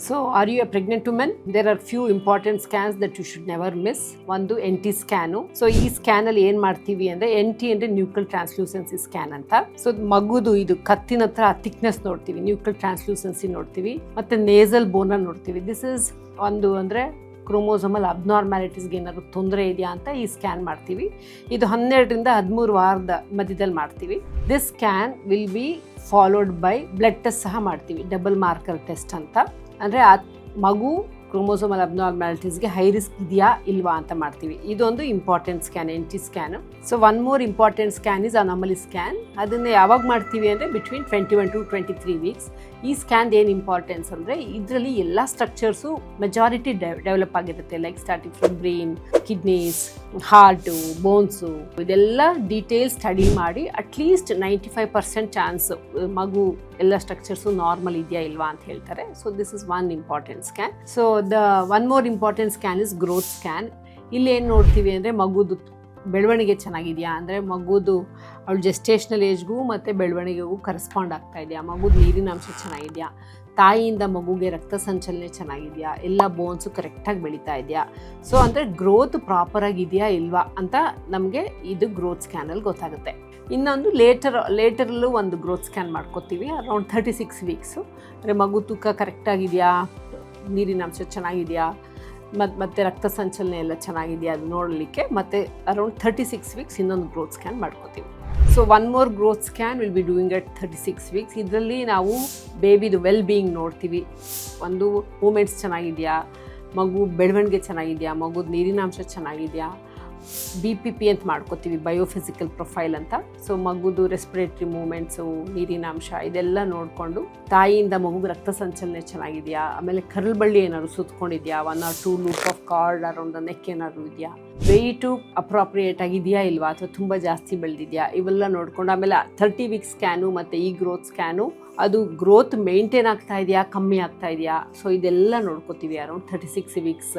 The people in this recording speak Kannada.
So, are you a pregnant woman? There are few important scans that you should never miss. ಒಂದು NT ಸ್ಕ್ಯಾನು. ಸೊ ಈ ಸ್ಕ್ಯಾನ್ ಅಲ್ಲಿ ಏನ್ ಮಾಡ್ತೀವಿ ಅಂದ್ರೆ NT ಅಂದ್ರೆ ನ್ಯೂಕ್ಲಿಯರ್ ಟ್ರಾನ್ಸ್ಲ್ಯೂಸೆನ್ಸಿ ಸ್ಕ್ಯಾನ್ ಅಂತ. ಸೊ ಮಗುದು ಇದು ಕತ್ತಿನ ಹತ್ರ ಥಿಕ್ನೆಸ್ ನೋಡ್ತೀವಿ, ನ್ಯೂಕ್ಲಿಯರ್ ಟ್ರಾನ್ಸ್ಲ್ಯೂಸೆನ್ಸಿ ನೋಡ್ತೀವಿ, ಮತ್ತೆ ನೇಸಲ್ ಬೋನ್ ನೋಡ್ತೀವಿ. ದಿಸ್ ಇಸ್ ಒಂದು ಅಂದ್ರೆ ಕ್ರೋಮೋಸೋಮಲ್ ಅಬ್ನಾರ್ಮ್ಯಾಲಿಟೀಸ್ಗೆ ಏನಾದ್ರು ತೊಂದರೆ ಇದೆಯಾ ಅಂತ ಈ ಸ್ಕ್ಯಾನ್ ಮಾಡ್ತೀವಿ. ಇದು 12ರಿಂದ 13 ವಾರದ ಮಧ್ಯದಲ್ಲಿ ಮಾಡ್ತೀವಿ. This scan will be followed by blood test ಸಹ ಮಾಡ್ತೀವಿ, ಡಬಲ್ ಮಾರ್ಕರ್ ಟೆಸ್ಟ್ ಅಂತ. ಅಂದರೆ ಆ ಮಗು ಕ್ರೋಮೋಸೋಮಲ್ ಅಬ್ನಾರ್ಮ್ಯಾಲಿಟೀಸ್ಗೆ ಹೈ ರಿಸ್ಕ್ ಇದೆಯಾ ಇಲ್ವಾ ಅಂತ ಮಾಡ್ತೀವಿ. ಇದೊಂದು important scan, NT scan. So one more important scan is anomaly scan. ಅದನ್ನು ಯಾವಾಗ ಮಾಡ್ತೀವಿ ಅಂದರೆ ಬಿಟ್ವೀನ್ 21 to 23 ವೀಕ್ಸ್. ಈ ಸ್ಕ್ಯಾನ್ ಏನು ಇಂಪಾರ್ಟೆನ್ಸ್ ಅಂದರೆ ಇದರಲ್ಲಿ ಎಲ್ಲ ಸ್ಟ್ರಕ್ಚರ್ಸು ಮೆಜಾರಿಟಿ ಡೆವಲಪ್ ಆಗಿರುತ್ತೆ, like starting from brain, kidneys, heart, bones, ಇದೆಲ್ಲ ಡೀಟೇಲ್ಸ್ ಸ್ಟಡಿ ಮಾಡಿ ಅಟ್ಲೀಸ್ಟ್ 95% ಚಾನ್ಸ್ ಮಗು ಎಲ್ಲ ಸ್ಟ್ರಕ್ಚರ್ಸು ನಾರ್ಮಲ್ ಇದೆಯಾ ಇಲ್ವಾ ಅಂತ ಹೇಳ್ತಾರೆ. So this is one important scan. So the one more important scan is growth scan. ಇಲ್ಲಿ ಏನು ನೋಡ್ತೀವಿ ಅಂದರೆ ಮಗುದು ಬೆಳವಣಿಗೆ ಚೆನ್ನಾಗಿದೆಯಾ, ಅಂದರೆ ಮಗುದು ಅವಳ ಜೆಸ್ಟೇಷನಲ್ ಏಜ್ಗೂ ಮತ್ತು ಬೆಳವಣಿಗೆಗೂ ಕರೆಸ್ಪಾಂಡ್ ಆಗ್ತಾ ಇದೆಯಾ, ಮಗುದು ನೀರಿನ ಅಂಶ ಚೆನ್ನಾಗಿದೆಯಾ, ತಾಯಿಯಿಂದ ಮಗುಗೆ ರಕ್ತ ಸಂಚಲನೆ ಚೆನ್ನಾಗಿದೆಯಾ, ಎಲ್ಲ ಬೋನ್ಸು ಕರೆಕ್ಟಾಗಿ ಬೆಳೀತಾ ಇದೆಯಾ. ಸೊ ಅಂದರೆ ಗ್ರೋತ್ ಪ್ರಾಪರಾಗಿದೆಯಾ ಇಲ್ವಾ ಅಂತ ನಮಗೆ ಇದು ಗ್ರೋತ್ ಸ್ಕ್ಯಾನಲ್ಲಿ ಗೊತ್ತಾಗುತ್ತೆ. ಇನ್ನೊಂದು ಲೇಟರಲ್ಲೂ ಒಂದು ಗ್ರೋತ್ ಸ್ಕ್ಯಾನ್ ಮಾಡ್ಕೋತೀವಿ ಅರೌಂಡ್ 36 ವೀಕ್ಸು. ಅಂದರೆ ಮಗು ತೂಕ ಕರೆಕ್ಟಾಗಿದೆಯಾ, ನೀರಿನ ಅಂಶ ಚೆನ್ನಾಗಿದೆಯಾ, ಮತ್ತು ರಕ್ತ ಸಂಚಲನೆ ಎಲ್ಲ ಚೆನ್ನಾಗಿದೆಯಾ ಅದು ನೋಡಲಿಕ್ಕೆ. ಮತ್ತು ಅರೌಂಡ್ 36 ವೀಕ್ಸ್ ಇನ್ನೊಂದು ಗ್ರೋತ್ ಸ್ಕ್ಯಾನ್ ಮಾಡ್ಕೋತೀವಿ. So one more growth scan will be doing at 36 weeks. ಇದರಲ್ಲಿ ನಾವು ಬೇಬಿದು ವೆಲ್ ಬೀಯಿಂಗ್ ನೋಡ್ತೀವಿ. ಒಂದು ಮೂಮೆಂಟ್ಸ್ ಚೆನ್ನಾಗಿದೆಯಾ, ಮಗು ಬೆಳವಣಿಗೆ ಚೆನ್ನಾಗಿದೆಯಾ, ಮಗುದು ನೀರಿನಾಂಶ ಚೆನ್ನಾಗಿದೆಯಾ, BPP ಅಂತ ಮಾಡ್ಕೋತೀವಿ, ಬಯೋಫಿಸಿಕಲ್ ಪ್ರೊಫೈಲ್ ಅಂತ. ಸೊ ಮಗುದು ರೆಸ್ಪಿರೇಟರಿ ಮೂಮೆಂಟ್ಸು, ನೀರಿನಾಂಶ ಇದೆಲ್ಲ ನೋಡಿಕೊಂಡು ತಾಯಿಯಿಂದ ಮಗುಗೆ ರಕ್ತ ಸಂಚಲನೆ ಚೆನ್ನಾಗಿದೆಯಾ, ಆಮೇಲೆ ಕರಳು ಬಳ್ಳಿ ಏನಾದ್ರು ಸುತ್ಕೊಂಡಿದೆಯಾ, 1 or 2 loop of card around the neck ಏನಾದ್ರು ಇದೆಯಾ, ವೆಯ್ಟು ಅಪ್ರಾಪ್ರಿಯೇಟ್ ಆಗಿದೆಯಾ ಇಲ್ವಾ ಅಥವಾ ತುಂಬ ಜಾಸ್ತಿ ಬೆಳೆದಿದೆಯಾ, ಇವೆಲ್ಲ ನೋಡಿಕೊಂಡು ಆಮೇಲೆ 30 ವೀಕ್ ಸ್ಕ್ಯಾನು ಮತ್ತು ಈ ಗ್ರೋತ್ ಸ್ಕ್ಯಾನು ಅದು ಗ್ರೋತ್ ಮೇಂಟೈನ್ ಆಗ್ತಾ ಇದೆಯಾ ಕಮ್ಮಿ ಆಗ್ತಾ ಇದೆಯಾ, ಸೊ ಇದೆಲ್ಲ ನೋಡ್ಕೋತೀವಿ ಅರೌಂಡ್ 36 ವೀಕ್ಸ್.